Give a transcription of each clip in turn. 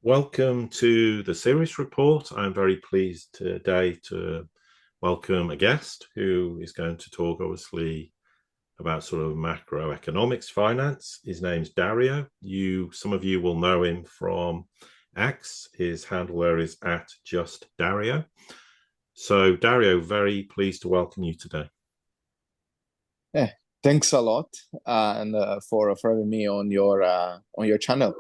Welcome to the Sirius Report. I'm very pleased today to welcome a guest who is going to talk, obviously, about sort of macroeconomics, finance. His name's Dario. Some of you will know him from X. His handler is @justdario. So, Dario, very pleased to welcome you today. Yeah, thanks a lot, and for having me on your channel.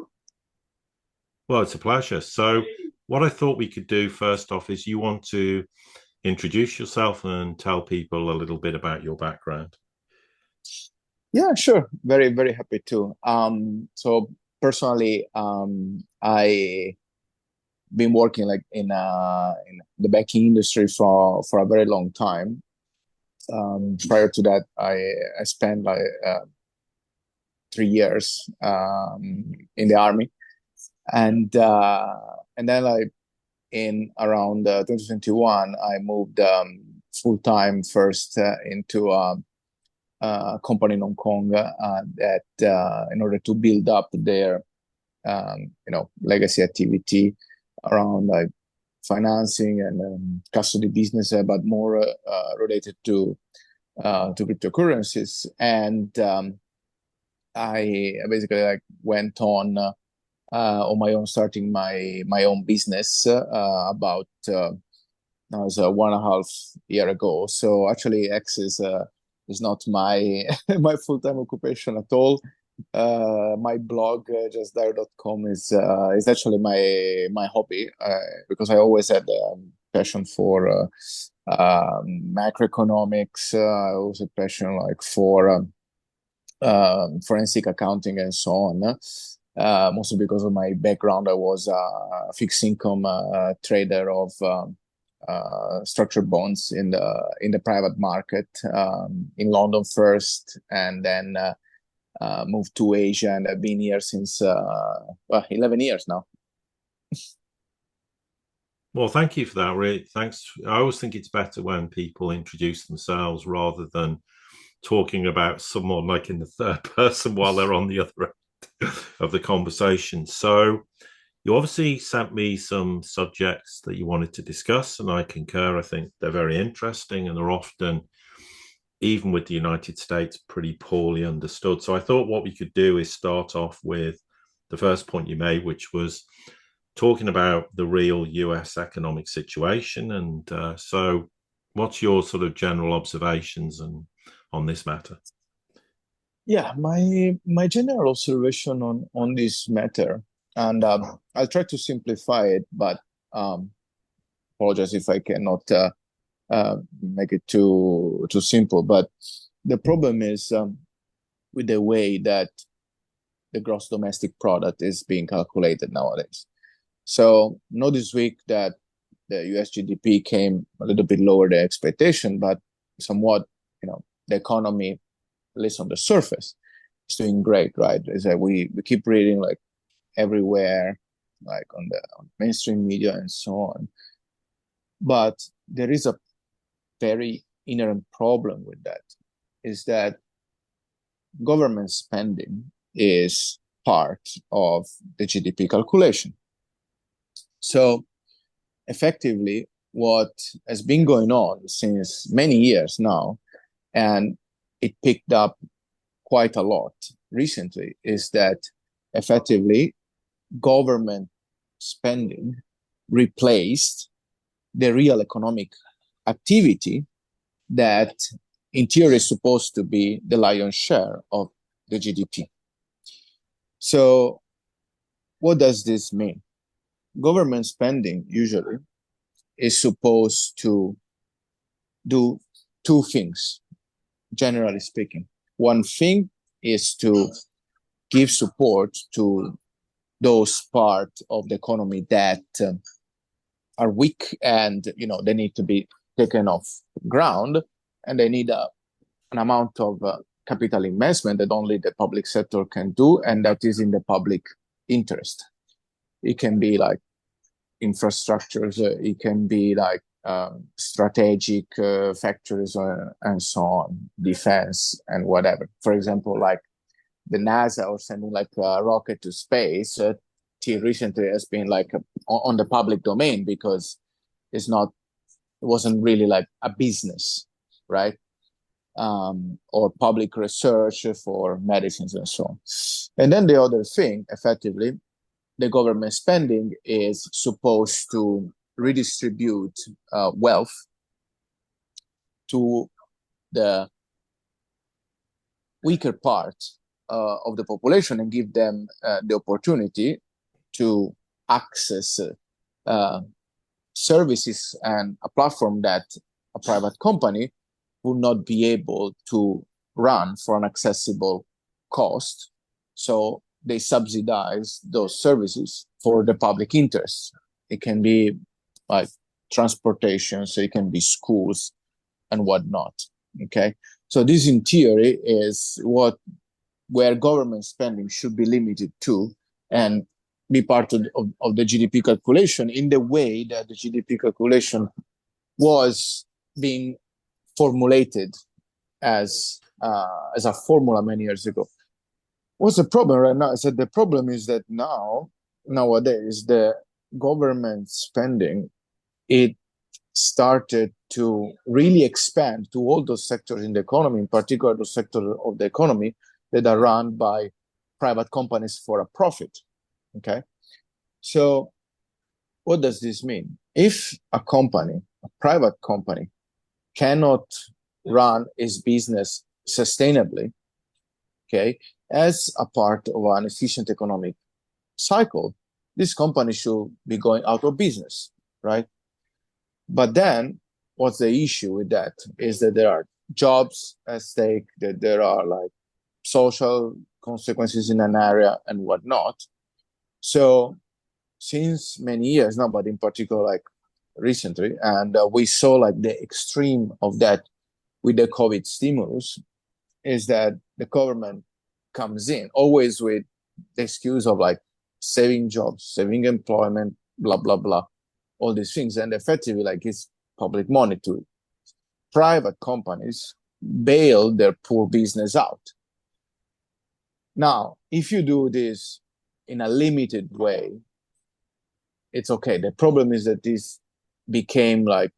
Well, it's a pleasure. So, what I thought we could do first off is you want to introduce yourself and tell people a little bit about your background. Yeah, sure. Very, very happy to. So personally, I been working like in the banking industry for a very long time. Prior to that, I spent like 3 years in the army, and then like in around 2021, I moved full time first into a company in Hong Kong that in order to build up their legacy activity around like financing and custody business, but more related to cryptocurrencies. And I basically like went on my own, starting my own business about now it's 1.5 years ago. So actually, X is not my my full-time occupation at all. My blog, justdario.com, is actually my hobby, because I always had passion for macroeconomics. I also had passion like for forensic accounting and so on. Mostly because of my background, I was a fixed income trader of structured bonds in the private market, in London first, and then moved to Asia, and I've been here since 11 years now. Well, thank you for that. Really, thanks. I always think it's better when people introduce themselves rather than talking about someone like in the third person while they're on the other end of the conversation. So you obviously sent me some subjects that you wanted to discuss, and I concur. I think they're very interesting, and they're often, even with the United States, pretty poorly understood. So I thought what we could do is start off with the first point you made, which was talking about the real US economic situation. And so what's your sort of general observations on this matter? Yeah, my general observation on this matter, and I'll try to simplify it, but apologize if I cannot make it too simple. But the problem is with the way that the gross domestic product is being calculated nowadays. So notice this week that the US GDP came a little bit lower than expectation, but somewhat, the economy, at least on the surface, is doing great, right? Is that we keep reading like everywhere, like on the mainstream media and so on. But there is a very inherent problem with that, is that government spending is part of the GDP calculation. So effectively, what has been going on since many years now, and it picked up quite a lot recently, is that effectively government spending replaced the real economic activity that in theory is supposed to be the lion's share of the GDP. So what does this mean? Government spending usually is supposed to do two things, generally speaking. One thing is to give support to those parts of the economy that are weak, and they need to be taken off ground, and they need an amount of capital investment that only the public sector can do, and that is in the public interest. It can be like infrastructures, it can be like strategic factories, and so on, defense and whatever. For example, like the NASA or sending like a rocket to space, till recently has been like on the public domain because it wasn't really like a business, right? Or public research for medicines and so on. And then the other thing, effectively, the government spending is supposed to redistribute wealth to the weaker part of the population and give them the opportunity to access services and a platform that a private company would not be able to run for an accessible cost. So they subsidize those services for the public interest. It can be like transportation, so it can be schools and whatnot. Okay, so this in theory is where government spending should be limited to and be part of the GDP calculation in the way that the GDP calculation was being formulated as a formula many years ago. What's the problem right now? I said the problem is that nowadays the government spending, it started to really expand to all those sectors in the economy, in particular those sectors of the economy that are run by private companies for a profit. Okay, so what does this mean? If a private company, cannot run its business sustainably, okay, as a part of an efficient economic cycle, this company should be going out of business, right? But then what's the issue with that is that there are jobs at stake, that there are like social consequences in an area and whatnot. So since many years now, but in particular like recently, and we saw like the extreme of that with the COVID stimulus, is that the government comes in always with the excuse of like saving jobs, saving employment, blah, blah, blah, all these things. And effectively, like it's public money to private companies bail their poor business out. Now, if you do this in a limited way, it's okay. The problem is that this became like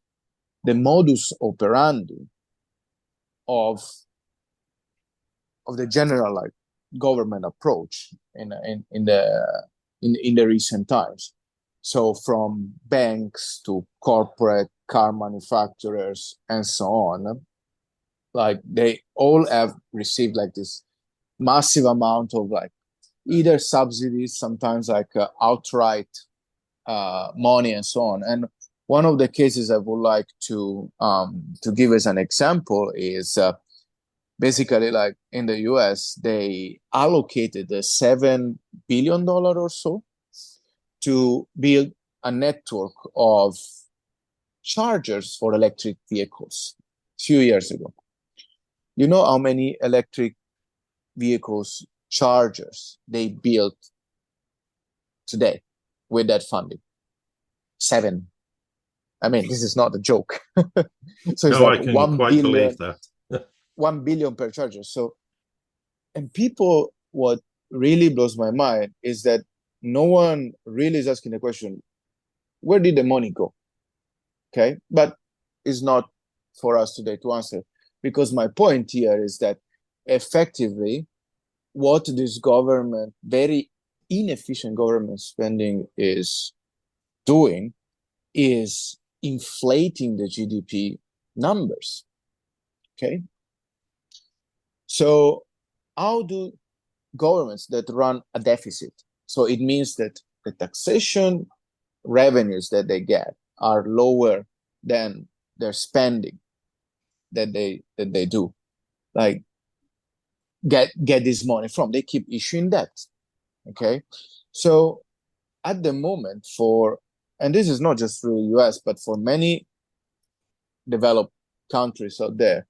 the modus operandi of the general like government approach in the recent times. So from banks to corporate car manufacturers and so on, like they all have received like this massive amount of like either subsidies, sometimes like outright money and so on. And one of the cases I would like to give as an example is basically like in the US, they allocated $7 billion or so to build a network of chargers for electric vehicles a few years ago. You know how many electric vehicles chargers they built today with that funding? 7. I mean, this is not a joke. So it's no, like I can 1 quite billion, believe that. 1 billion per charger. So, and people, what really blows my mind is that no one really is asking the question, where did the money go? Okay, but it's not for us today to answer, because my point here is that effectively what this government, very inefficient government spending is doing is inflating the GDP numbers. Okay, so how do governments that run a deficit, so it means that the taxation revenues that they get are lower than their spending that they do, like get this money from, they keep issuing debt. Okay, so at the moment, and this is not just for the US, but for many developed countries out there,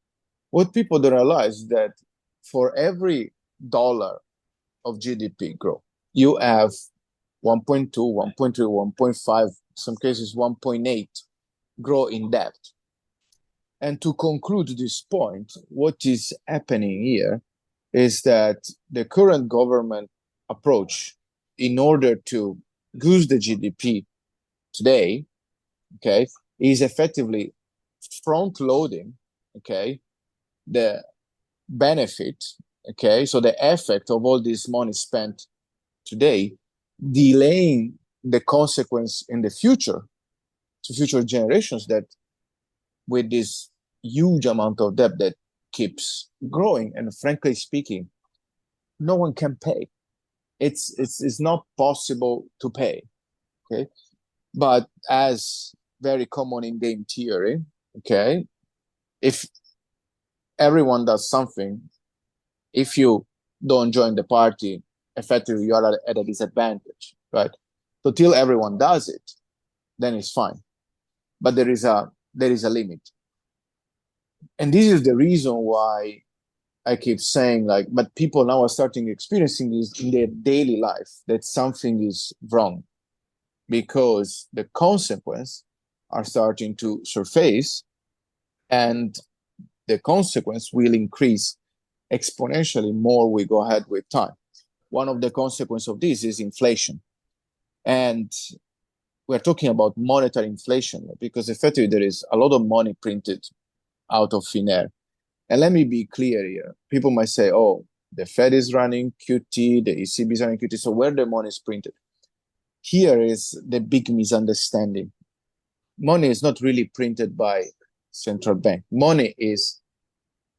what people don't realize is that for every dollar of GDP growth, you have 1.2, 1.3, 1.5, some cases 1.8 grow in debt. And to conclude this point, what is happening here is that the current government approach, in order to goose the GDP today, okay, is effectively front loading, okay, the benefit, okay, so the effect of all this money spent today, delaying the consequence in the future to future generations, that with this huge amount of debt that keeps growing, and frankly speaking, no one can pay. It's not possible to pay, okay. But as very common in game theory, okay, if everyone does something, if you don't join the party, effectively you are at a disadvantage, right? So till everyone does it, then it's fine. But there is a limit. And this is the reason why I keep saying, like, but people now are starting experiencing this in their daily life, that something is wrong, because the consequences are starting to surface, and the consequence will increase exponentially more we go ahead with time. One of the consequences of this is inflation. And we're talking about monetary inflation because effectively there is a lot of money printed out of thin air. And let me be clear here. People might say, oh, the Fed is running QT, the ECB is running QT, so where the money is printed? Here is the big misunderstanding. Money is not really printed by central bank. Money is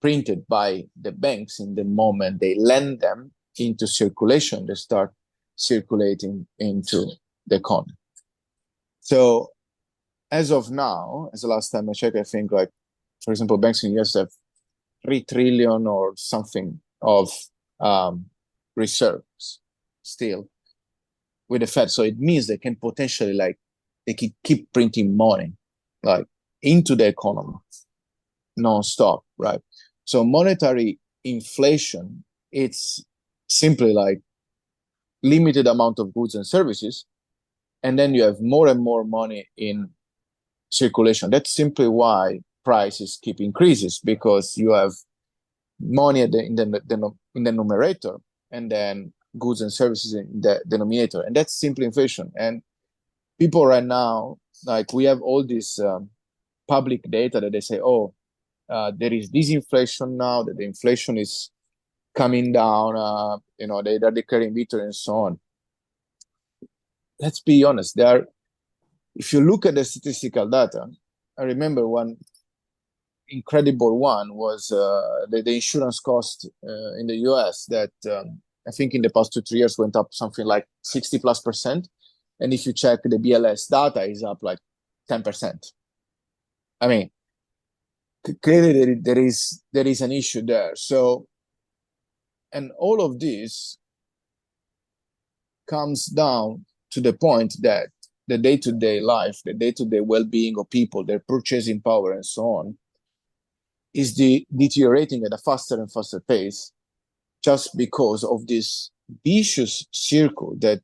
printed by the banks in the moment they lend them into circulation. They start circulating into the economy. So as of now, as the last time I checked, I think, like, for example, banks in the US have 3 trillion or something of reserves still with the Fed. So it means they can potentially, like, they can keep printing money, like, into the economy non-stop, right? So monetary inflation, it's simply like limited amount of goods and services, and then you have more and more money in circulation. That's simply why prices keep increases, because you have money in the numerator, and then goods and services in the denominator, and that's simply inflation. And people right now, like, we have all this public data that they say, oh, there is disinflation now, that the inflation is coming down, they're declaring victory and so on. Let's be honest, if you look at the statistical data, I remember one incredible one was the insurance cost in the US that I think in the past 2-3 years went up something like 60+%. And if you check the BLS data, is up like 10%. I mean, clearly there is an issue there. So, and all of this comes down to the point that the day-to-day life, the day-to-day well-being of people, their purchasing power and so on, is deteriorating at a faster and faster pace, just because of this vicious circle that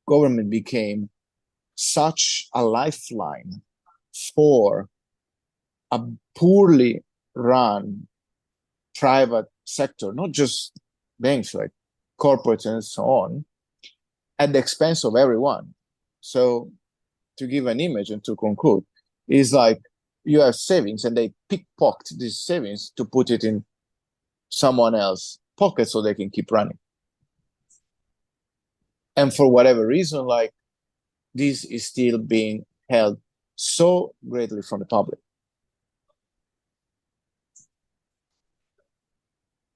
government became such a lifeline for a poorly run private sector, not just banks, like corporates and so on, at the expense of everyone. So to give an image and to conclude, is like you have savings and they pickpocket these savings to put it in someone else's pocket so they can keep running. And for whatever reason, like, this is still being held so greatly from the public.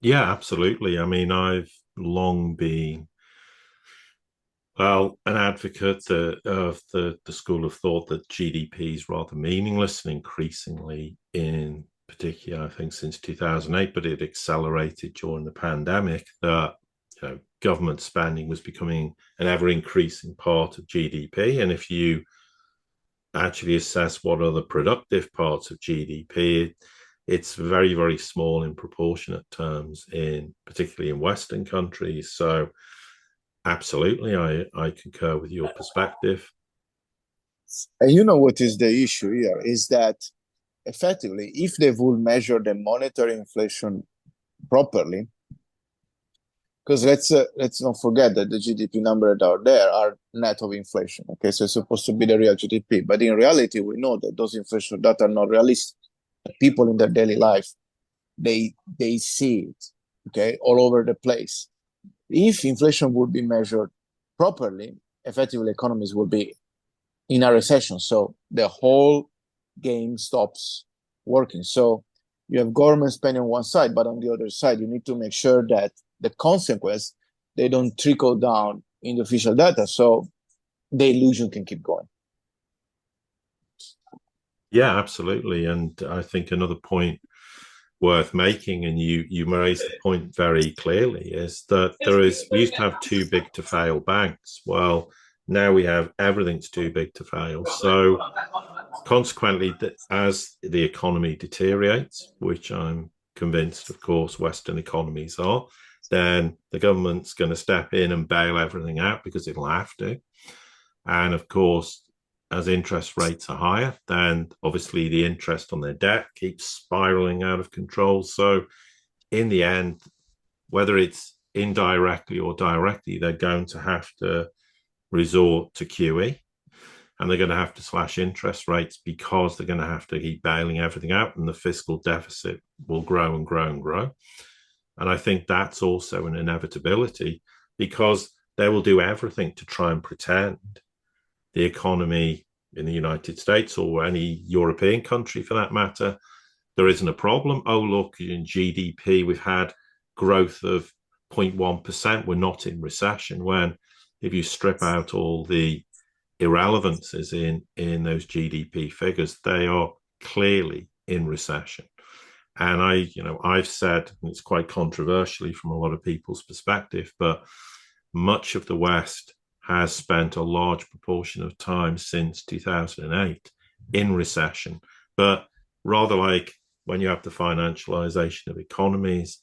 Yeah, absolutely. I mean, I've long been, well, an advocate of the school of thought that GDP is rather meaningless, and increasingly, in particular, I think since 2008, but it accelerated during the pandemic, that government spending was becoming an ever increasing part of GDP. And if you actually assess what are the productive parts of GDP, it's very, very small in proportionate terms, in particularly in Western countries. So absolutely, I concur with your perspective. And you know what is the issue here is that effectively, if they would measure the monetary inflation properly, because let's not forget that the GDP numbers that are there are net of inflation. Okay, so it's supposed to be the real GDP, but in reality, we know that those inflation data are not realistic. People in their daily life, they see it, okay, all over the place. If inflation would be measured properly, effectively economies will be in a recession. So the whole game stops working. So you have government spending on one side, but on the other side, you need to make sure that the consequence, they don't trickle down in the official data. So the illusion can keep going. Yeah, absolutely. And I think another point worth making, and you raised the point very clearly, is that we used to have too big to fail banks. Well, now we have everything's too big to fail. So consequently, as the economy deteriorates, which I'm convinced, of course, Western economies are, then the government's going to step in and bail everything out because it'll have to. And of course, as interest rates are higher, then obviously the interest on their debt keeps spiraling out of control. So in the end, whether it's indirectly or directly, they're going to have to resort to QE, and they're going to have to slash interest rates because they're going to have to keep bailing everything out, and the fiscal deficit will grow and grow and grow. And I think that's also an inevitability because they will do everything to try and pretend the economy in the United States or any European country for that matter, there isn't a problem. Oh, look, in GDP, we've had growth of 0.1%. We're not in recession. When if you strip out all the irrelevances in those GDP figures, they are clearly in recession. And I've said, and it's quite controversially from a lot of people's perspective, but much of the West has spent a large proportion of time since 2008 in recession. But rather like when you have the financialization of economies,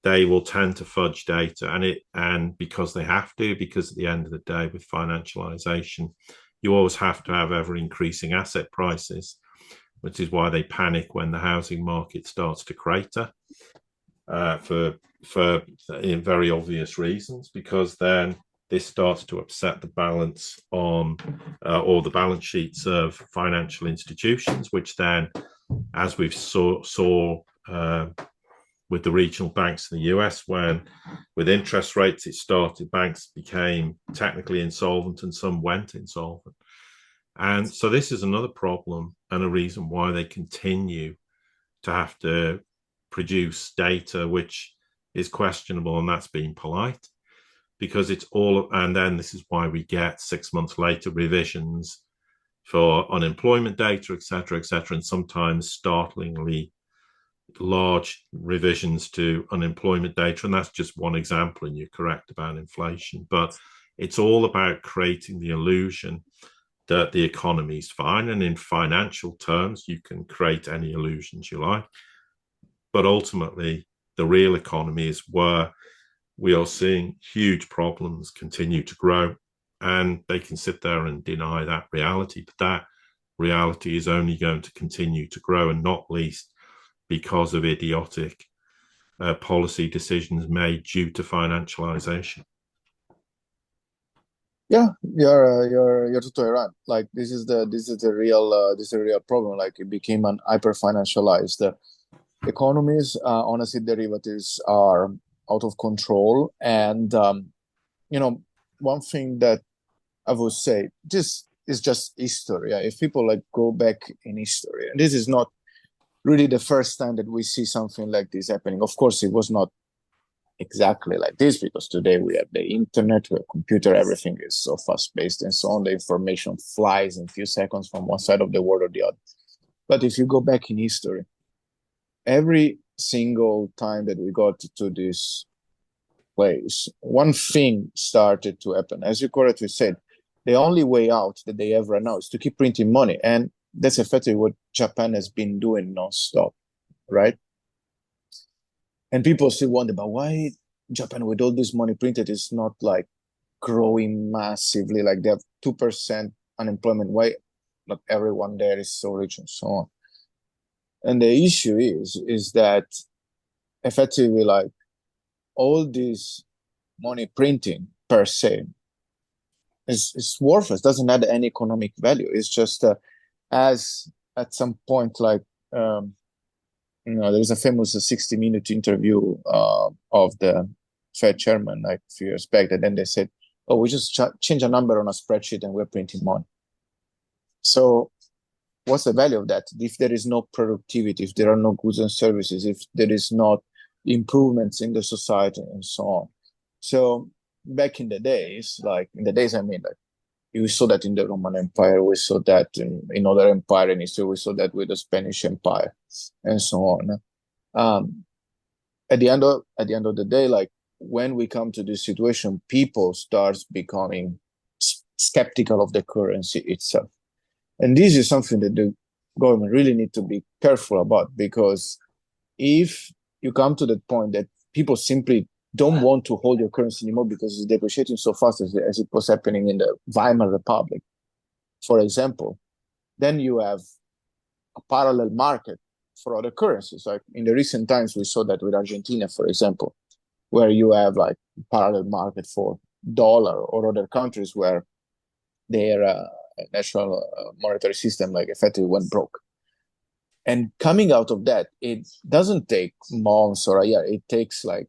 they will tend to fudge data, and because they have to, because at the end of the day, with financialization, you always have to have ever increasing asset prices, which is why they panic when the housing market starts to crater for very obvious reasons, because then this starts to upset the balance on or the balance sheets of financial institutions, which then, as we've saw with the regional banks in the US, when with interest rates it started, banks became technically insolvent and some went insolvent. And so this is another problem and a reason why they continue to have to produce data which is questionable, and that's being polite, because it's all, and then this is why we get 6 months later revisions for unemployment data, et cetera, and sometimes startlingly large revisions to unemployment data. And that's just one example, and you're correct about inflation. But it's all about creating the illusion that the economy is fine. And in financial terms, you can create any illusions you like. But ultimately, the real economy is where we are seeing huge problems continue to grow. And they can sit there and deny that reality. But that reality is only going to continue to grow, and not least because of idiotic policy decisions made due to financialization. Yeah, you're totally right. Like this is the real problem. Like it became an hyper financialized economies. Honestly, derivatives are out of control, and one thing that I would say, this is just history. Yeah? If people like go back in history, and this is not really the first time that we see something like this happening. Of course, it was not exactly like this, because today we have the internet, we have computer, everything is so fast-paced and so on. The information flies in a few seconds from one side of the world or the other. But if you go back in history, every single time that we got to this place, one thing started to happen. As you correctly said, the only way out that they have right now is to keep printing money. And that's effectively what Japan has been doing nonstop, right? And people still wonder, but why Japan, with all this money printed, is not like growing massively? Like they have 2% unemployment. Why not everyone there is so rich and so on? And the issue is that effectively, like all these money printing per se is worthless, doesn't add any economic value. It's just as at some point, like, there was a famous 60-minute interview of the Fed chairman like a few years back, and then they said, oh, we just change a number on a spreadsheet and we're printing money. So what's the value of that if there is no productivity, if there are no goods and services, if there is not improvements in the society and so on? So back in the days, I mean, like, we saw that in the Roman Empire, we saw that in other empire in history, we saw that with the Spanish Empire and so on. At the end of the day, like, when we come to this situation, people starts becoming skeptical of the currency itself. And this is something that the government really need to be careful about, because if you come to that point that people simply don't want to hold your currency anymore because it's depreciating so fast as it was happening in the Weimar Republic, for example, then you have a parallel market for other currencies. Like in the recent times, we saw that with Argentina, for example, where you have like parallel market for dollar, or other countries where their national monetary system like effectively went broke. And coming out of that, it doesn't take months or a year, it takes like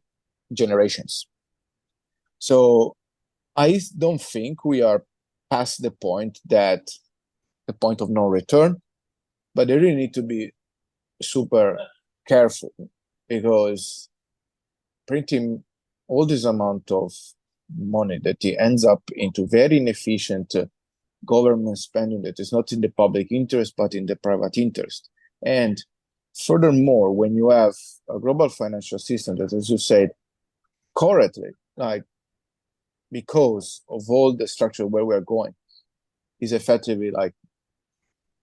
generations. So I don't think we are past the point of no return, but they really need to be super careful, because printing all this amount of money that it ends up into very inefficient government spending that is not in the public interest but in the private interest. And furthermore, when you have a global financial system that, as you said correctly, like, because of all the structure where we're going, is effectively like,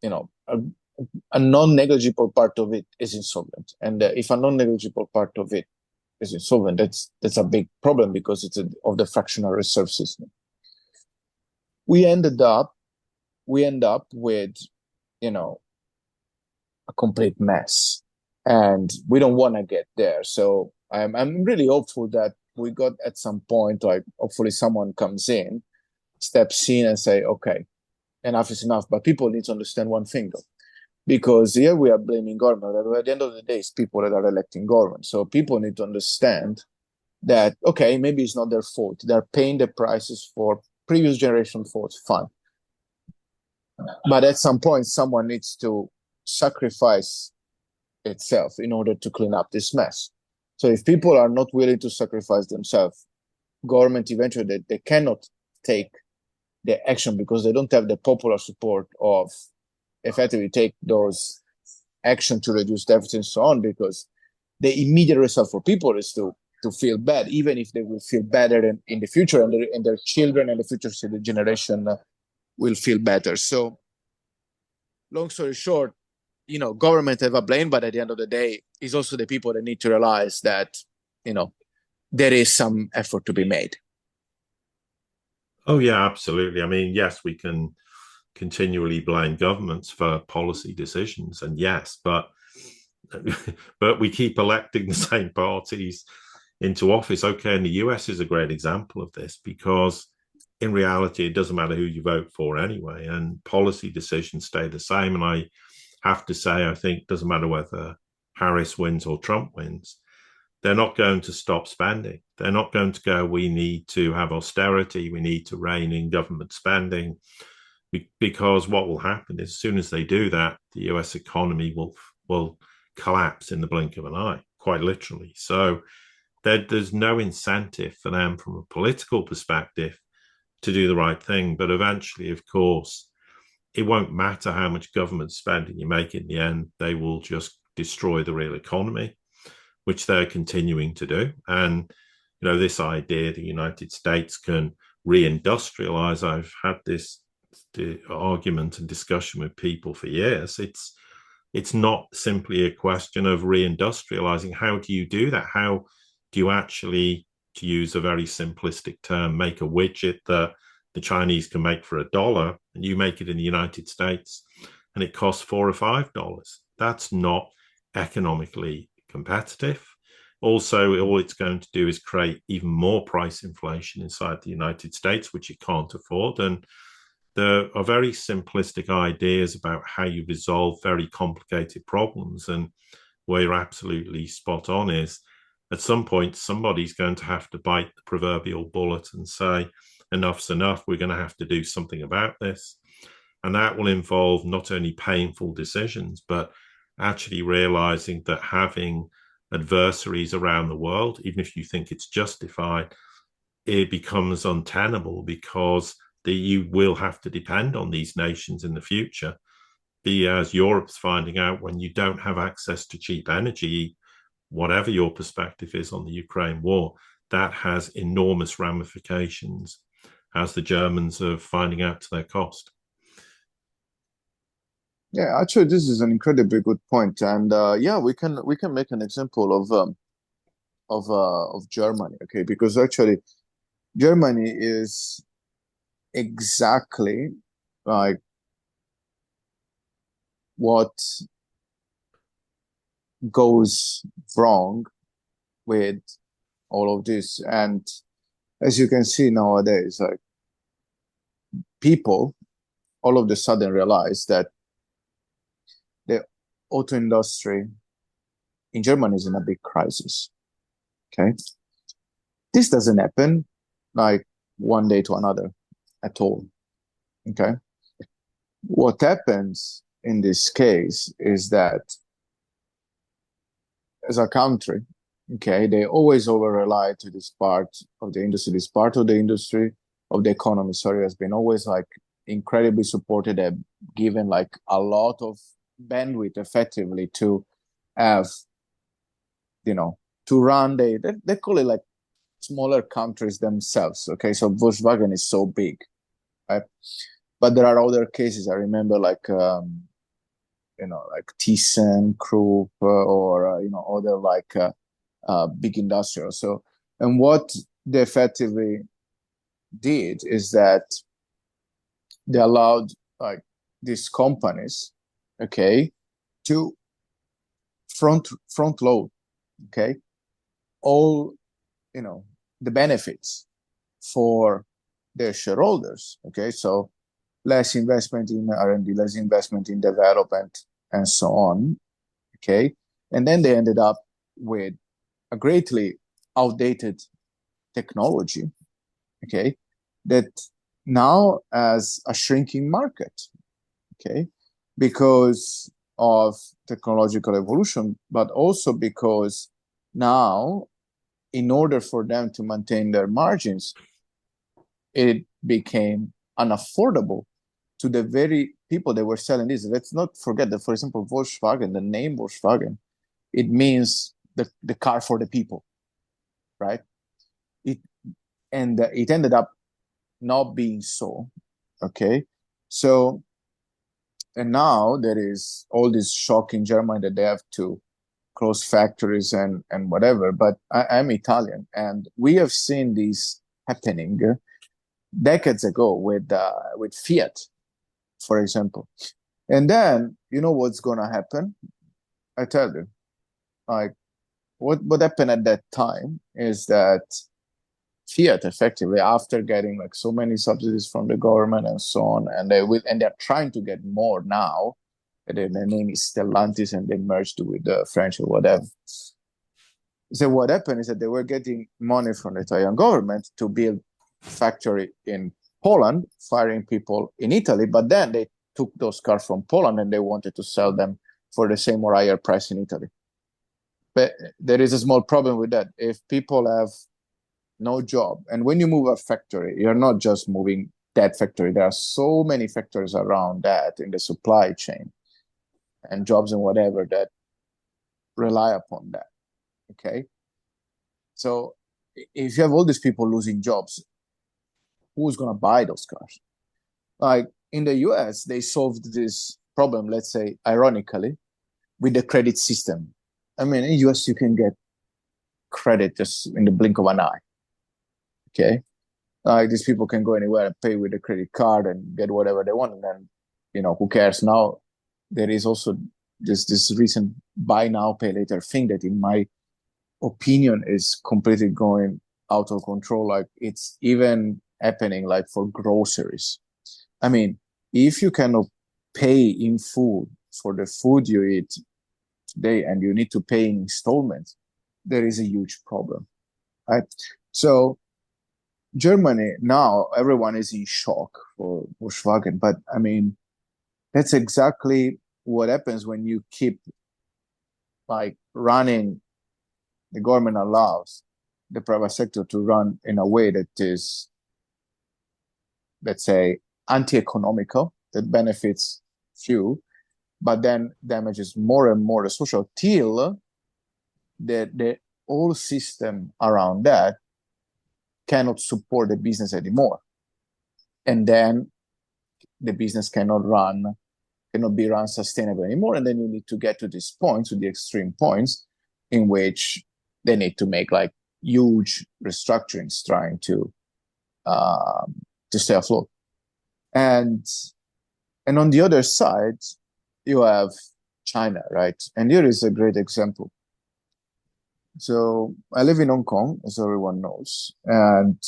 a non-negligible part of it is insolvent. And if a non-negligible part of it is insolvent, that's a big problem, because it's of the fractional reserve system. We end up with, a complete mess, and we don't want to get there. So I'm really hopeful that we got at some point, like, hopefully someone comes in, steps in and say, okay, enough is enough. But people need to understand one thing, though, because here we are blaming government. At the end of the day, it's people that are electing government. So people need to understand that, okay, maybe it's not their fault. They're paying the prices for previous generation faults, fine. But at some point, someone needs to sacrifice itself in order to clean up this mess. So if people are not willing to sacrifice themselves, government eventually, they cannot take the action, because they don't have the popular support of effectively take those action to reduce deficit and so on, because the immediate result for people is to feel bad, even if they will feel better in the future, and their children and the future generation will feel better. So long story short, government have a blame, but at the end of the day, it's also the people that need to realize that, there is some effort to be made. Oh, yeah, absolutely. I mean, yes, we can continually blame governments for policy decisions, and yes, but we keep electing the same parties into office. Okay, and the US is a great example of this, because in reality, it doesn't matter who you vote for anyway, and policy decisions stay the same. And I have to say, I think it doesn't matter whether Harris wins or Trump wins, they're not going to stop spending. They're not going to go, we need to have austerity, we need to rein in government spending, because what will happen is, as soon as they do that, the US economy will collapse in the blink of an eye, quite literally. So there's no incentive for them from a political perspective to do the right thing. But eventually, of course, it won't matter how much government spending you make in the end, they will just destroy the real economy, which they're continuing to do. And, this idea the United States can reindustrialize, I've had this argument and discussion with people for years. It's not simply a question of reindustrializing. How do you do that? How do you actually, to use a very simplistic term, make a widget that the Chinese can make for $1, and you make it in the United States and it costs $4 or $5? That's not economically competitive. Also, all it's going to do is create even more price inflation inside the United States, which it can't afford. And there are very simplistic ideas about how you resolve very complicated problems. And where you're absolutely spot on is at some point, somebody's going to have to bite the proverbial bullet and say, enough's enough. We're going to have to do something about this. And that will involve not only painful decisions, but actually realizing that having adversaries around the world, even if you think it's justified, it becomes untenable because you will have to depend on these nations in the future. Be as Europe's finding out, when you don't have access to cheap energy, whatever your perspective is on the Ukraine war, that has enormous ramifications, as the Germans are finding out to their cost. Yeah, actually, this is an incredibly good point, and yeah, we can make an example of Germany, okay? Because actually, Germany is exactly like what goes wrong with all of this. And as you can see nowadays, like people all of a sudden realize that the auto industry in Germany is in a big crisis. Okay. This doesn't happen like one day to another at all. Okay. What happens in this case is that as a country, okay, they always over rely to this part of the industry. This part of the industry of the economy, sorry, has been always like incredibly supported and given like a lot of bandwidth effectively to have, to run they call it like smaller countries themselves. Okay, so Volkswagen is so big, right? But there are other cases. I remember like like Thyssen, Krupp, or other like big industrial. So, and what they effectively did is that they allowed like these companies, okay, to front load, okay, all the benefits for their shareholders. Okay, so less investment in R&D, less investment in development, and so on. Okay, and then they ended up with a greatly outdated technology. Okay, that now has a shrinking market. Okay, because of technological evolution, but also because now, in order for them to maintain their margins, it became unaffordable to the very people that were selling this. Let's not forget that, for example, Volkswagen, the name Volkswagen, it means the car for the people, right? It ended up not being so, okay? So, and now there is all this shock in Germany that they have to close factories and whatever. But I'm Italian, and we have seen this happening decades ago with Fiat, for example. And then you know what's gonna happen? I tell you, like what happened at that time is that Fiat effectively, after getting like so many subsidies from the government and so on, and they're trying to get more now. Their name is Stellantis, and they merged with the French or whatever. So what happened is that they were getting money from the Italian government to build factory in Poland, firing people in Italy, but then they took those cars from Poland and they wanted to sell them for the same or higher price in Italy. But there is a small problem with that. If people have no job, and when you move a factory, you're not just moving that factory. There are so many factories around that in the supply chain and jobs and whatever that rely upon that. Okay. So if you have all these people losing jobs, who's going to buy those cars? Like in the US, they solved this problem, let's say, ironically, with the credit system. I mean, in the US, you can get credit just in the blink of an eye. Okay. Like these people can go anywhere and pay with a credit card and get whatever they want. And then, who cares? Now, there is also this recent buy now, pay later thing that, in my opinion is completely going out of control. Like it's even happening like for groceries. I mean, if you cannot pay in full for the food you eat today and you need to pay in installments, there is a huge problem, right? So Germany, now everyone is in shock for Volkswagen, but I mean, that's exactly what happens when you keep like running, the government allows the private sector to run in a way that is, let's say, anti-economical, that benefits few, but then damages more and more the social, till the whole system around that cannot support the business anymore. And then the business cannot be run sustainable anymore. And then you need to get to these points, to the extreme points, in which they need to make like huge restructurings trying to stay afloat. And on the other side, you have China, right? And here is a great example. So I live in Hong Kong, as everyone knows, and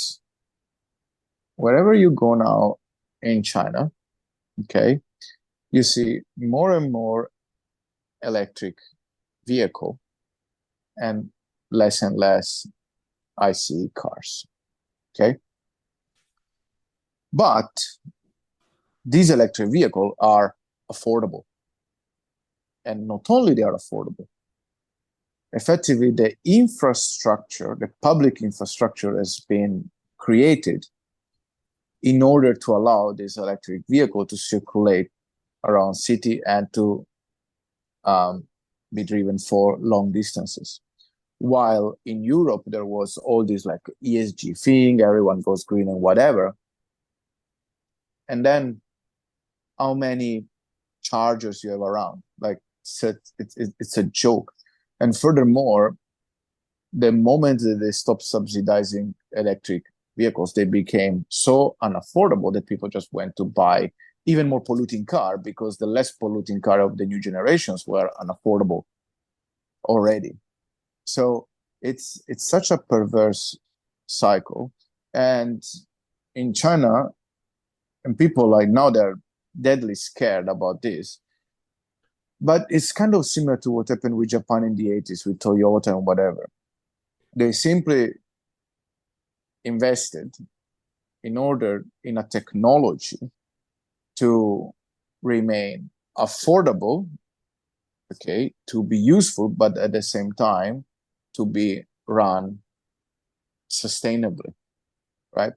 wherever you go now in China, okay, you see more and more electric vehicle and less ICE cars, okay? But these electric vehicles are affordable. And not only they are affordable, effectively the infrastructure, the public infrastructure has been created in order to allow this electric vehicle to circulate around city and to be driven for long distances. While in Europe, there was all this like ESG thing, everyone goes green and whatever. And then how many chargers you have around? Like it's a joke. And furthermore, the moment that they stopped subsidizing electric vehicles, they became so unaffordable that people just went to buy even more polluting car, because the less polluting car of the new generations were unaffordable already. So it's such a perverse cycle. And in China, and people like now they're deadly scared about this. But it's kind of similar to what happened with Japan in the 80s with Toyota and whatever. They simply invested in a technology to remain affordable, okay, to be useful, but at the same time to be run sustainably, right?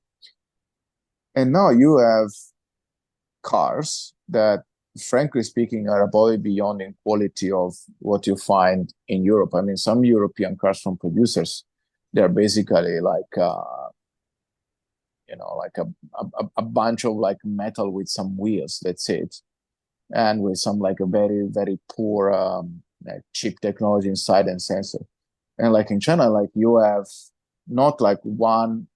And now you have cars that, frankly speaking, are above beyond in quality of what you find in Europe. I mean, some European cars from producers, they're basically like, like a bunch of like metal with some wheels, that's it. And with some like a very, very poor like cheap technology inside and sensor. And like in China, like you have not like one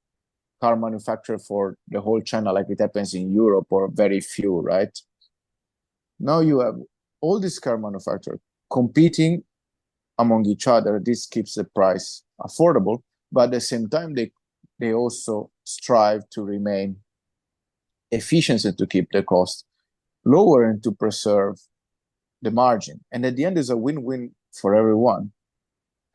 car manufacturer for the whole China like it happens in Europe, or very few, right? Now you have all these car manufacturers competing among each other. This keeps the price affordable, but at the same time, they also strive to remain efficient and to keep the cost lower and to preserve the margin. And at the end, is a win-win for everyone.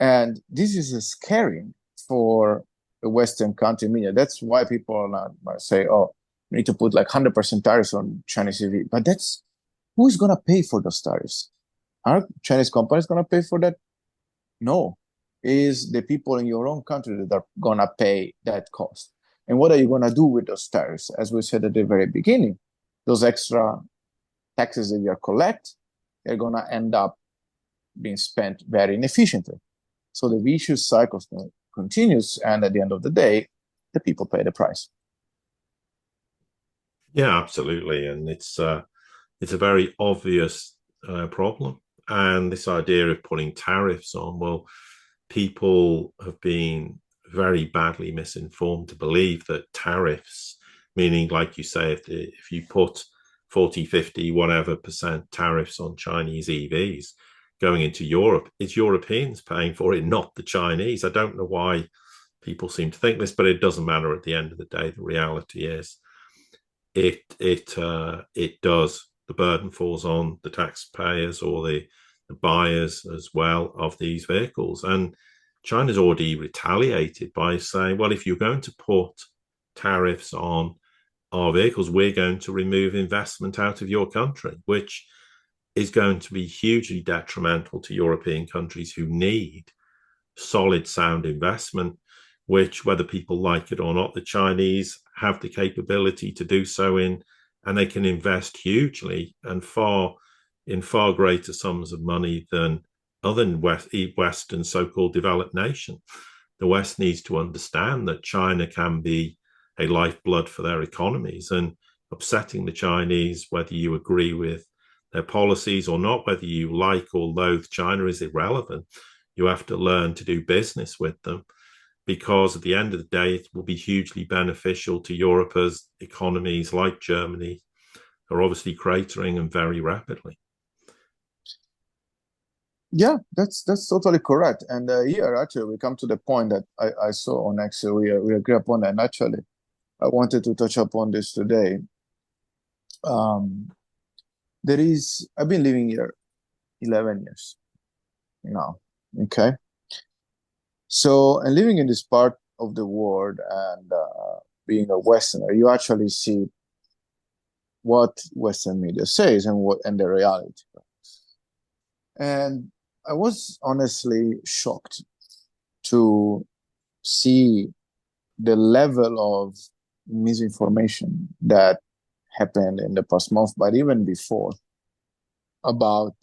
And this is scary for the Western country media. That's why people might say, oh, we need to put like 100% tariffs on Chinese EV. But who is going to pay for those tariffs? Are Chinese companies going to pay for that? No. Is the people in your own country that are going to pay that cost. And what are you going to do with those tariffs? As we said at the very beginning, those extra taxes that you collect, they're going to end up being spent very inefficiently. So the vicious cycle continues, and at the end of the day, the people pay the price. Yeah, absolutely. And it's a very obvious problem. And this idea of putting tariffs on, well, people have been very badly misinformed to believe that tariffs, meaning, like you say, if you put 40, 50, whatever percent tariffs on Chinese EVs, going into Europe. It's Europeans paying for it, not the Chinese. I don't know why people seem to think this, but it doesn't matter at the end of the day. The reality is it does. The burden falls on the taxpayers or the buyers as well of these vehicles. And China's already retaliated by saying, well, if you're going to put tariffs on our vehicles, we're going to remove investment out of your country, which is going to be hugely detrimental to European countries who need solid, sound investment, which, whether people like it or not, the Chinese have the capability to do so in, and they can invest hugely and in far greater sums of money than other Western so-called developed nations. The West needs to understand that China can be a lifeblood for their economies, and upsetting the Chinese, whether you agree with their policies or not, whether you like or loathe China, is irrelevant. You have to learn to do business with them, because at the end of the day, it will be hugely beneficial to Europe as economies like Germany are obviously cratering and very rapidly. Yeah, that's totally correct. And here, actually, we come to the point that I saw on X. We agree upon that. And actually, I wanted to touch upon this today. I've been living here 11 years now. Okay. So, and living in this part of the world and being a Westerner, you actually see what Western media says and the reality. And I was honestly shocked to see the level of misinformation that happened in the past month, but even before, about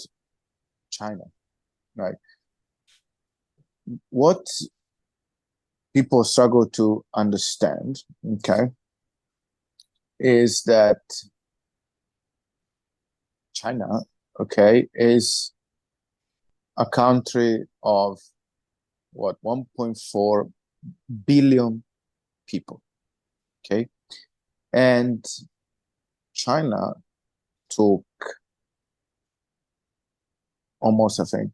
China, right? What people struggle to understand, okay, is that China, okay, is a country of what, 1.4 billion people, okay? And China took almost, I think,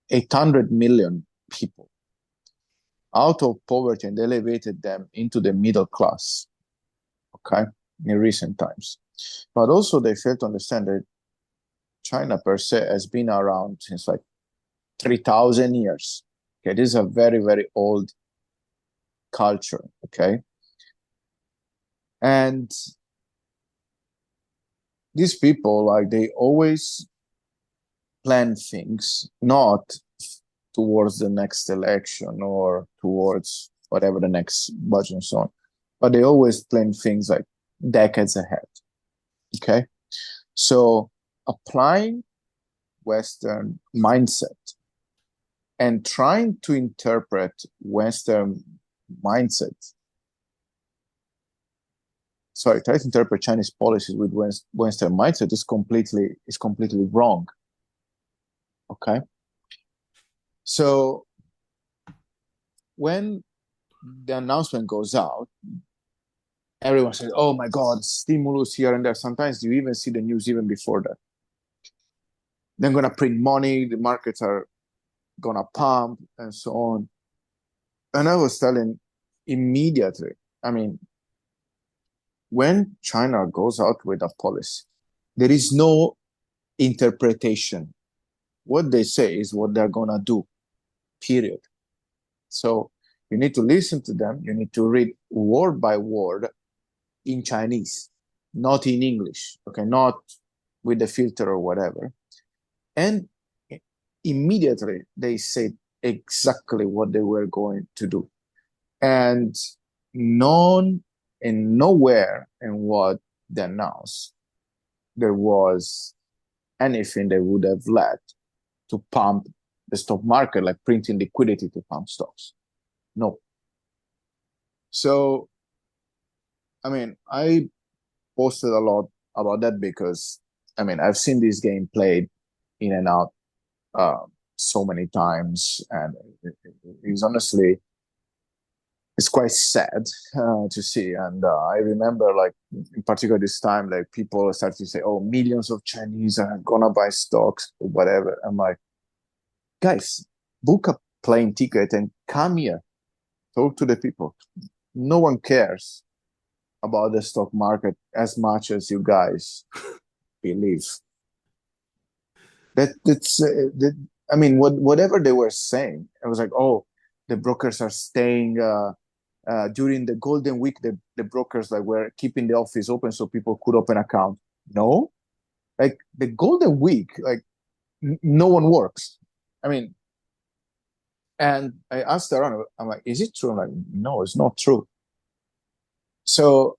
800 million people out of poverty and elevated them into the middle class, okay, in recent times. But also they fail to understand that China per se has been around since like 3,000 years. Okay, this is a very, very old culture, okay? And these people, like, they always plan things not towards the next election or towards whatever the next budget and so on, but they always plan things like decades ahead, okay? So applying Western mindset and trying to interpret Western mindset, try to interpret Chinese policies with Western mindset is completely wrong. Okay. So when the announcement goes out, everyone says, "Oh my God, stimulus here and there." Sometimes you even see the news even before that. They're gonna print money, the markets are gonna pump, and so on. And I was telling immediately, I mean, when China goes out with a policy, there is no interpretation. What they say is what they're gonna do, period. So you need to listen to them. You need to read word by word in Chinese, not in English, okay, not with the filter or whatever. And immediately they said exactly what they were going to do. And nowhere in what they announced there was anything that would have led to pump the stock market, like printing liquidity to pump stocks. No. So, I mean, I posted a lot about that because, I mean, I've seen this game played in and out so many times, and it's honestly, it's quite sad to see. And I remember, like, in particular this time, like, people started to say, "Oh, millions of Chinese are gonna buy stocks or whatever." I'm like, guys, book a plane ticket and come here, talk to the people. No one cares about the stock market as much as you guys believe. I mean, whatever they were saying, I was like, oh, the brokers are staying during the golden week. The brokers like were keeping the office open so people could open account. No, like the golden week, like no one works. I mean, and I asked around, I'm like, is it true? I'm like, no, it's not true. So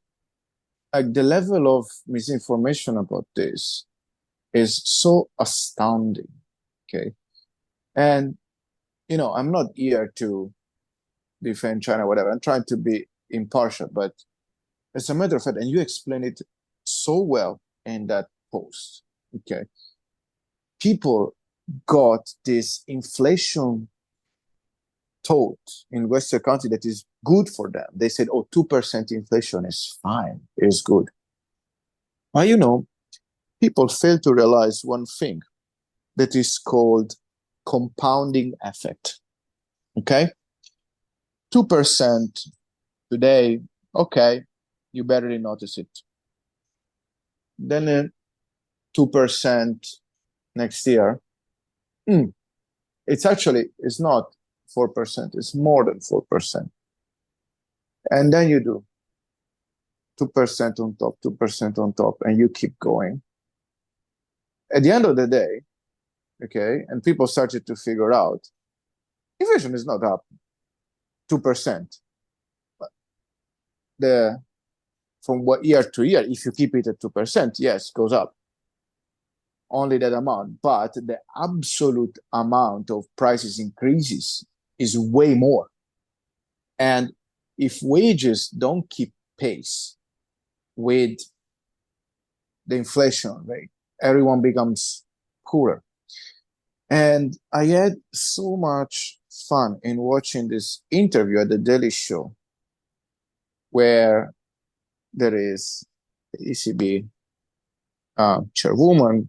like the level of misinformation about this is so astounding. Okay. And, I'm not here to defend China, whatever. I'm trying to be impartial, but as a matter of fact, and you explain it so well in that post, okay? People got this inflation taught in Western country that is good for them. They said, oh, 2% inflation is fine, is good. Well, people fail to realize one thing that is called compounding effect. Okay? 2% today, okay, you barely notice it. Then 2% next year, it's not 4%, it's more than 4%. And then you do 2% on top, 2% on top, and you keep going. At the end of the day, okay, and people started to figure out, inflation is not up 2%. From what year to year, if you keep it at 2%, yes, goes up. Only that amount, but the absolute amount of prices increases is way more. And if wages don't keep pace with the inflation rate, everyone becomes poorer. And I had so much fun in watching this interview at the Daily Show, where there is the ECB chairwoman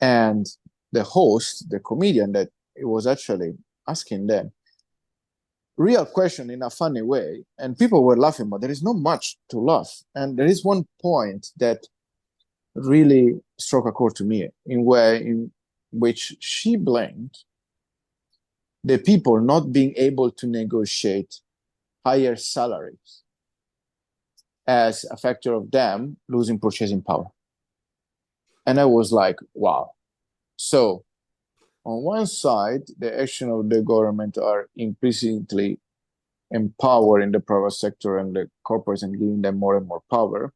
and the host, the comedian, that it was actually asking them real question in a funny way, and people were laughing, but there is not much to laugh. And there is one point that really struck a chord to me, in which she blamed the people not being able to negotiate higher salaries as a factor of them losing purchasing power. And I was like, wow. So on one side, the action of the government are increasingly empowering the private sector and the corporates and giving them more and more power.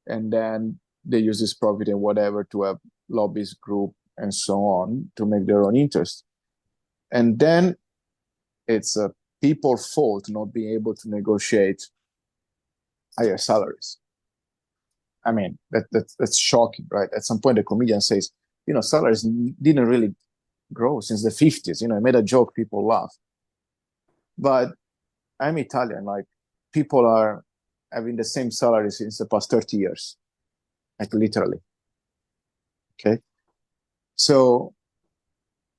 And then they use this profit and whatever to have lobbyist group and so on to make their own interest. And then it's a people's fault not being able to negotiate higher salaries. I mean, that's shocking, right? At some point, the comedian says, salaries didn't really grow since the 50s. I made a joke, people laugh. But I'm Italian, like people are having the same salary since the past 30 years, like literally. Okay. So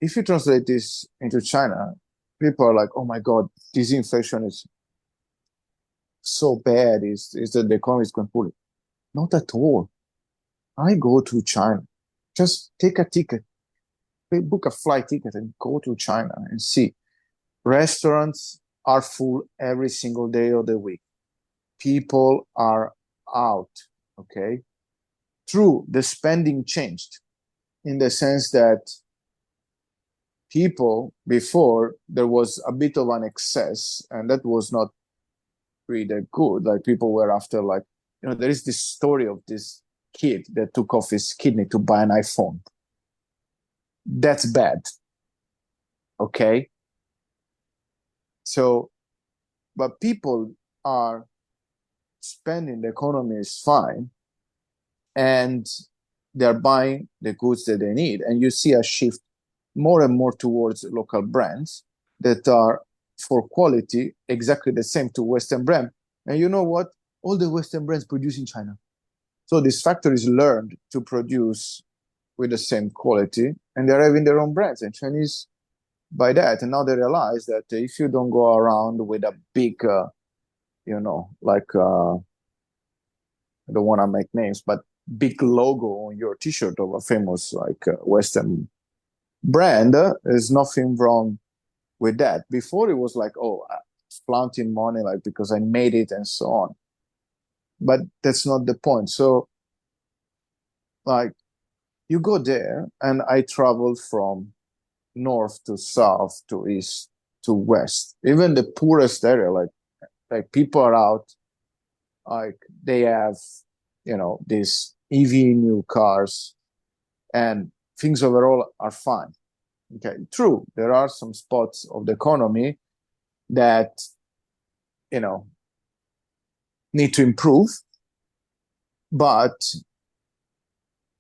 if you translate this into China, people are like, oh my God, this inflation is so bad, is that the economy is going to pull it. Not at all. I go to China. Just take a ticket, book a flight ticket and go to China and see. Restaurants are full every single day of the week. People are out, okay? True, the spending changed in the sense that people, before, there was a bit of an excess, and that was not really good. Like people were after, like, there is this story of this kid that took off his kidney to buy an iPhone. That's bad. Okay? So, but people are spending, the economy is fine, and they're buying the goods that they need. And you see a shift more and more towards local brands that are for quality exactly the same to Western brand. And you know what? All the Western brands produce in China. So these factories learned to produce with the same quality, and they're having their own brands. And Chinese by that. And now they realize that if you don't go around with a big, like, I don't want to make names, but big logo on your t-shirt of a famous like Western brand, there's nothing wrong with that. Before it was like, oh, flaunting money, like because I made it and so on. But that's not the point. So like you go there, and I traveled from north to south to east to west. Even the poorest area, like people are out, like they have, these EV new cars, and things overall are fine. Okay, true. There are some spots of the economy that, need to improve, but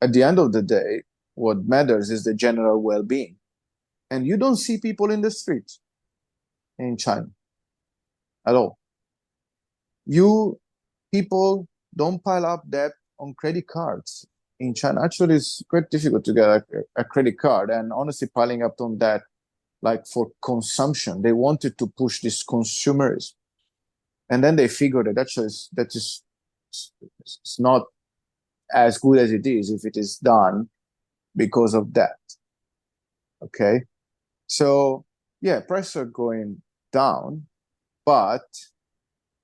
at the end of the day, what matters is the general well-being. And you don't see people in the streets in China at all. People don't pile up debt on credit cards in China. Actually, it's quite difficult to get a credit card, and honestly, piling up on that, like for consumption, they wanted to push this consumerism, and then they figured that actually it's not as good as it is if it is done because of that. Okay, so yeah, prices are going down, but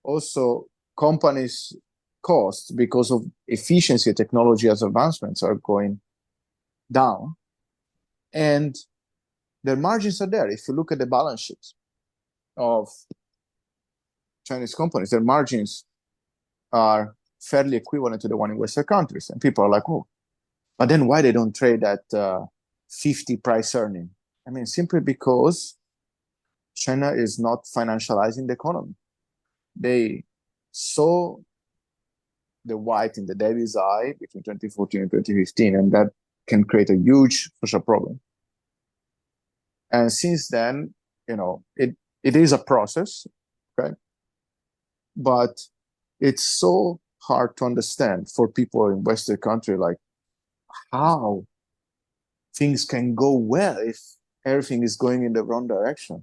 also companies' costs because of efficiency, technology as advancements are going down, and their margins are there. If you look at the balance sheets of Chinese companies, their margins are fairly equivalent to the one in Western countries. And people are like, oh, but then why they don't trade at 50 price earning? I mean, simply because China is not financializing the economy. They saw the white in the devil's eye between 2014 and 2015, and that can create a huge social problem. And since then, it is a process, okay? But it's so hard to understand for people in Western country, like how things can go well if everything is going in the wrong direction.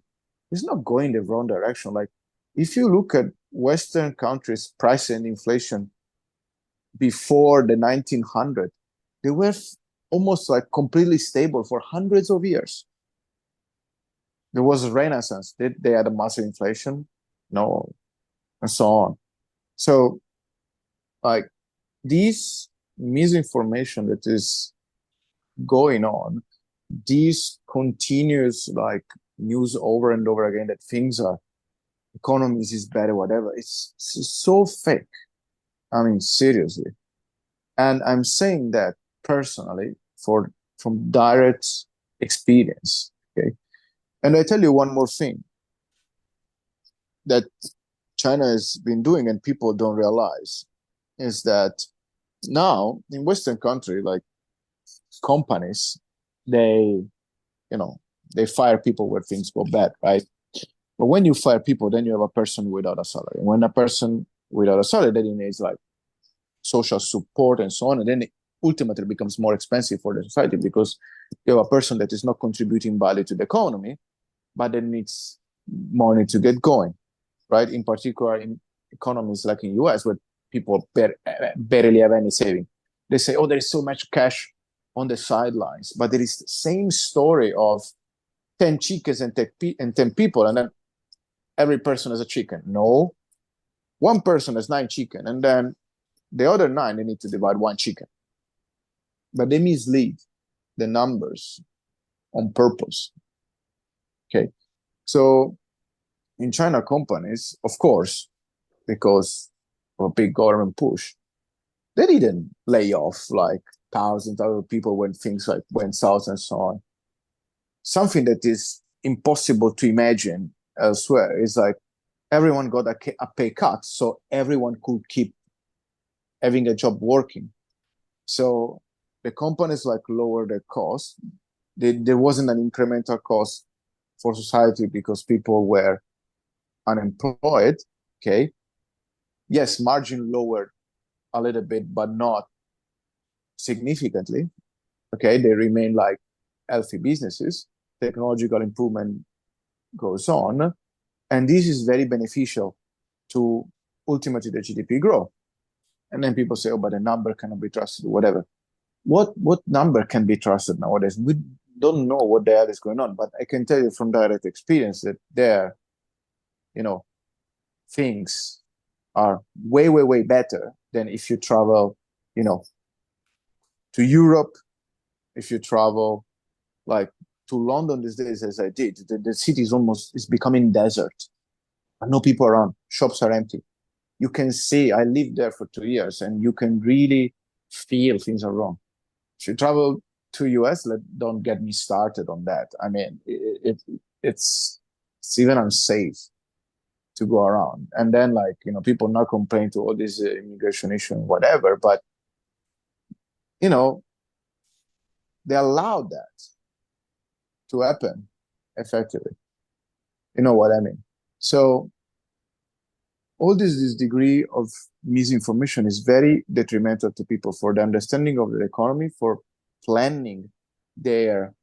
It's not going the wrong direction. Like if you look at Western countries' price and inflation before the 1900s, they were almost like completely stable for hundreds of years. There was a renaissance. They had a massive inflation? No, and so on. So, like, this misinformation that is going on, this continuous, like, news over and over again that things are, economies is better, whatever, it's so fake. I mean, seriously. And I'm saying that personally from direct experience, okay? And I tell you one more thing that China has been doing and people don't realize is that now in Western country, like companies, they, they fire people where things go bad, right? But when you fire people, then you have a person without a salary. When a person without a salary, then he needs like social support and so on. And then it ultimately becomes more expensive for the society because you have a person that is not contributing value to the economy, but then needs money to get going, right? In particular, in economies like in US, where people barely have any saving. They say, oh, there is so much cash on the sidelines, but there is the same story of 10 chickens and 10 people, and then every person has a chicken. No, one person has 9 chicken, and then the other 9, they need to divide 1 chicken. But they mislead the numbers on purpose. Okay, so in China, companies, of course, because of a big government push, they didn't lay off like thousands of other people when things like went south and so on. Something that is impossible to imagine elsewhere is like everyone got a pay cut, so everyone could keep having a job working. So the companies like lower their costs. There wasn't an incremental cost for society because people were unemployed. Okay. Yes, margin lowered a little bit, but not significantly. Okay. They remain like healthy businesses. technological improvement goes on. And this is very beneficial to ultimately the GDP growth. And then people say, oh, but the number cannot be trusted, whatever. What number can be trusted nowadays? We don't know what the hell is going on, but I can tell you from direct experience that there, things are way, way, way better than if you travel, to Europe, if you travel like to London these days, as I did. The city is becoming desert. No people around. Shops are empty. You can see, I lived there for 2 years, and you can really feel things are wrong. If you travel to US, don't get me started on that. I mean, it's even unsafe to go around. And then, people not complain to all this immigration issue and whatever, but they allowed that to happen effectively. You know what I mean? So all this degree of misinformation is very detrimental to people for the understanding of the economy, for planning their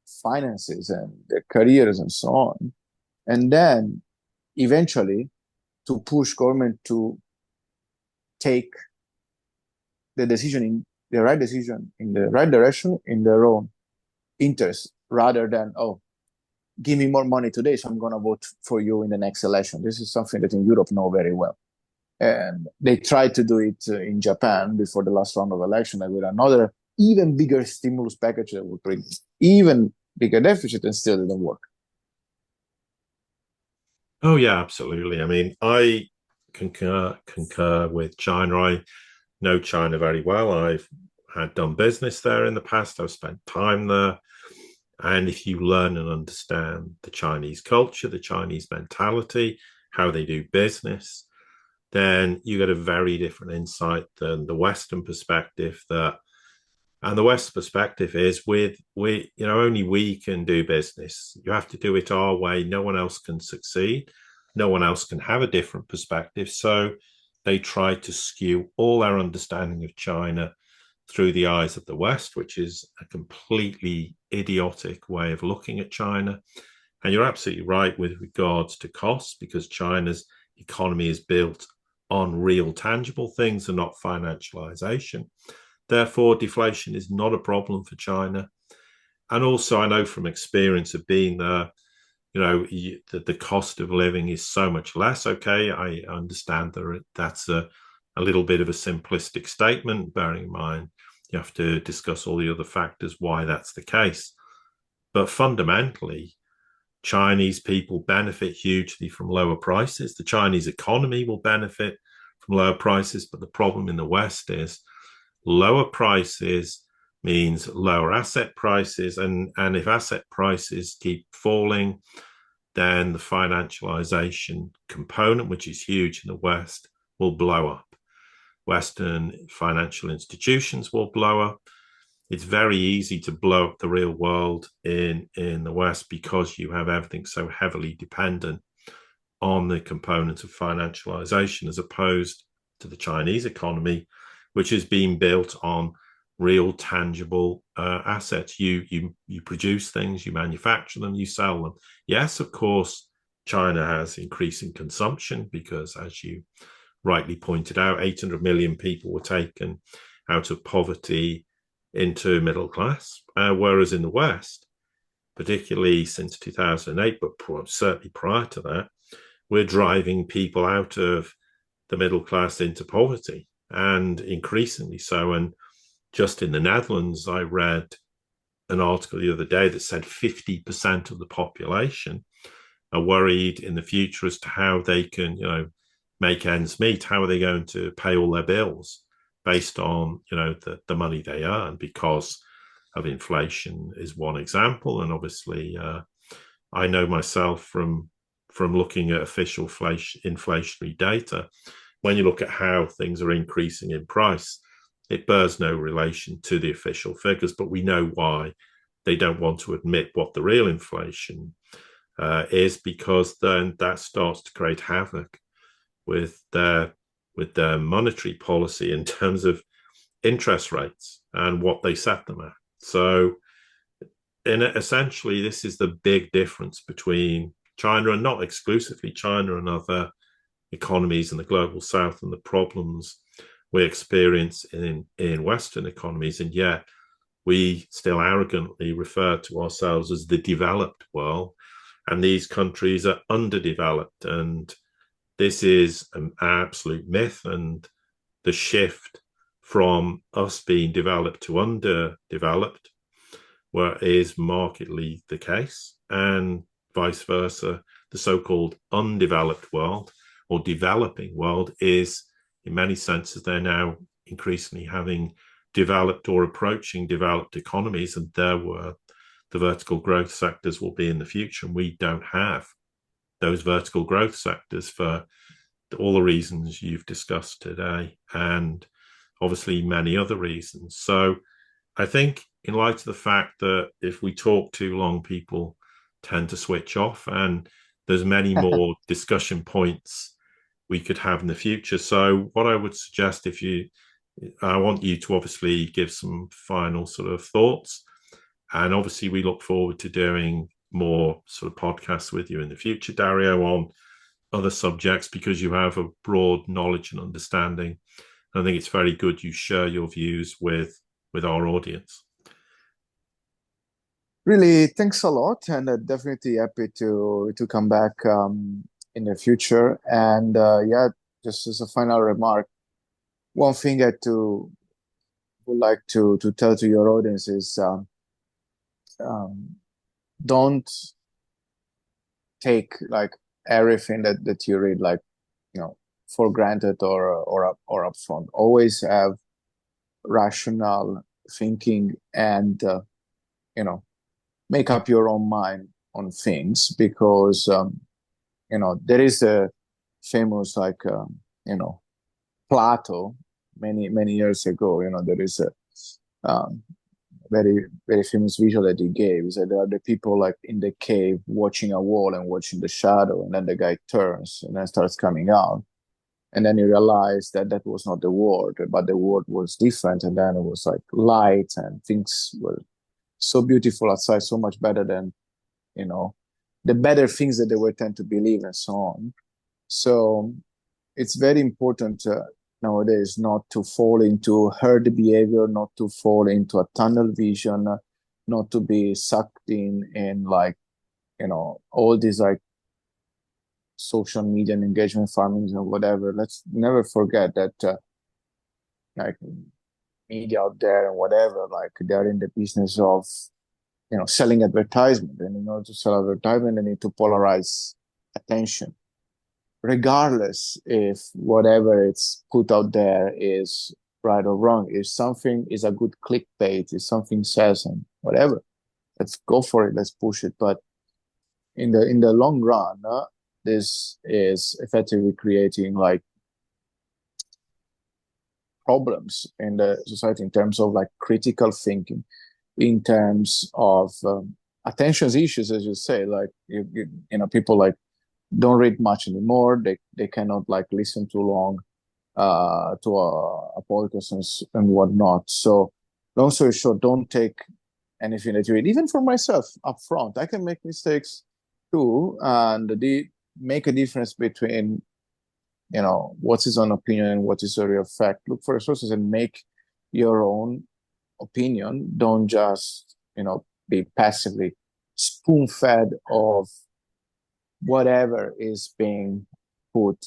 finances and their careers and so on. And then eventually to push government to take the right decision in the right direction in their own interest, rather than, oh, give me more money today, so I'm going to vote for you in the next election. This is something that in Europe know very well. And they tried to do it in Japan before the last round of election, with another even bigger stimulus package that would bring even bigger deficit, and still didn't work. Oh, yeah, absolutely. I mean, I concur with China. I know China very well. I've had done business there in the past. I've spent time there. And if you learn and understand the Chinese culture, the Chinese mentality, how they do business, then you get a very different insight than the Western perspective. And the West perspective is only we can do business. You have to do it our way. No one else can succeed. No one else can have a different perspective. So they try to skew all our understanding of China through the eyes of the West, which is a completely idiotic way of looking at China. And you're absolutely right with regards to costs, because China's economy is built on real tangible things and not financialization. Therefore, deflation is not a problem for China. And also, I know from experience of being there, the cost of living is so much less. Okay, I understand that that's a little bit of a simplistic statement, bearing in mind you have to discuss all the other factors why that's the case. But fundamentally, Chinese people benefit hugely from lower prices. The Chinese economy will benefit from lower prices, but the problem in the West is lower prices means lower asset prices, and if asset prices keep falling, then the financialization component, which is huge in the West, will blow up. Western financial institutions will blow up. It's very easy to blow up the real world in the West because you have everything so heavily dependent on the component of financialization, as opposed to the Chinese economy, which is being built on real tangible assets. You produce things, you manufacture them, you sell them. Yes, of course, China has increasing consumption because, as you rightly pointed out, 800 million people were taken out of poverty into middle class, whereas in the West, particularly since 2008, but certainly prior to that, we're driving people out of the middle class into poverty, and increasingly so. And just in the Netherlands, I read an article the other day that said 50% of the population are worried in the future as to how they can, make ends meet. How are they going to pay all their bills based on, the money they earn, because of inflation is one example. And obviously, I know myself from looking at official inflationary data, when you look at how things are increasing in price, it bears no relation to the official figures, but we know why they don't want to admit what the real inflation is, because then that starts to create havoc with their monetary policy in terms of interest rates and what they set them at. So essentially, this is the big difference between China and not exclusively China and other economies in the global south and the problems we experience in Western economies. And yet we still arrogantly refer to ourselves as the developed world. And these countries are underdeveloped. And this is an absolute myth. And the shift from us being developed to underdeveloped is markedly the case, and vice versa. The so-called undeveloped world or developing world is, in many senses, they're now increasingly having developed or approaching developed economies, and there were the vertical growth sectors will be in the future. And we don't have those vertical growth sectors for all the reasons you've discussed today, and obviously many other reasons. So I think, in light of the fact that if we talk too long, people tend to switch off, and there's many more discussion points we could have in the future. So what I would suggest, I want you to obviously give some final sort of thoughts. And obviously we look forward to doing more sort of podcasts with you in the future, Dario, on other subjects, because you have a broad knowledge and understanding. I think it's very good you share your views with our audience. Really, thanks a lot, and definitely happy to come back in the future. And yeah, just as a final remark, one thing I would like to tell to your audience is don't take like everything that you read like for granted or upfront. Always have rational thinking and make up your own mind on things, because there is a famous Plato many years ago. There is a very very famous visual that he gave. Is that there are the people like in the cave watching a wall and watching the shadow, and then the guy turns and then starts coming out, and then you realize that that was not the world, but the world was different, and then it was like light and things were so beautiful outside, so much better than the better things that they were tend to believe and so on. So it's very important nowadays not to fall into herd behavior, not to fall into a tunnel vision, not to be sucked in like all these like social media and engagement farming or whatever. Let's never forget that like media out there and whatever, like they're in the business of selling advertisement, and in order to sell advertisement they need to polarize attention, regardless if whatever it's put out there is right or wrong. If something is a good clickbait, if something says and whatever, let's go for it, let's push it. But in the long run, this is effectively creating like problems in the society in terms of like critical thinking, in terms of attention issues, as you say. Like people like don't read much anymore. They cannot like listen too long to a podcast and whatnot. So long story short, don't take anything that you read. Even for myself up front, I can make mistakes too, and make a difference between what is an opinion and what is a real fact. Look for sources and make your own opinion. Don't just be passively spoon-fed of whatever is being put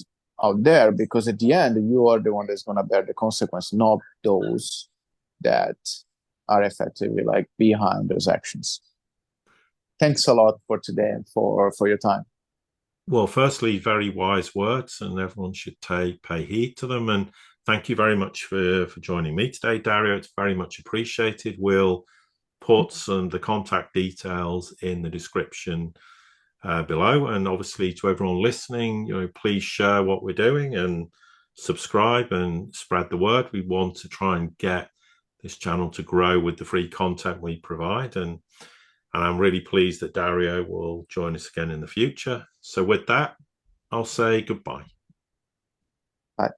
out there, because at the end you are the one that's going to bear the consequence, not those that are effectively like behind those actions. Thanks a lot for today and for your time. Well, firstly, very wise words, and everyone should pay heed to them. And thank you very much for joining me today, Dario. It's very much appreciated. We'll put the contact details in the description below. And obviously, to everyone listening, please share what we're doing and subscribe and spread the word. We want to try and get this channel to grow with the free content we provide. And I'm really pleased that Dario will join us again in the future. So with that, I'll say goodbye. Bye.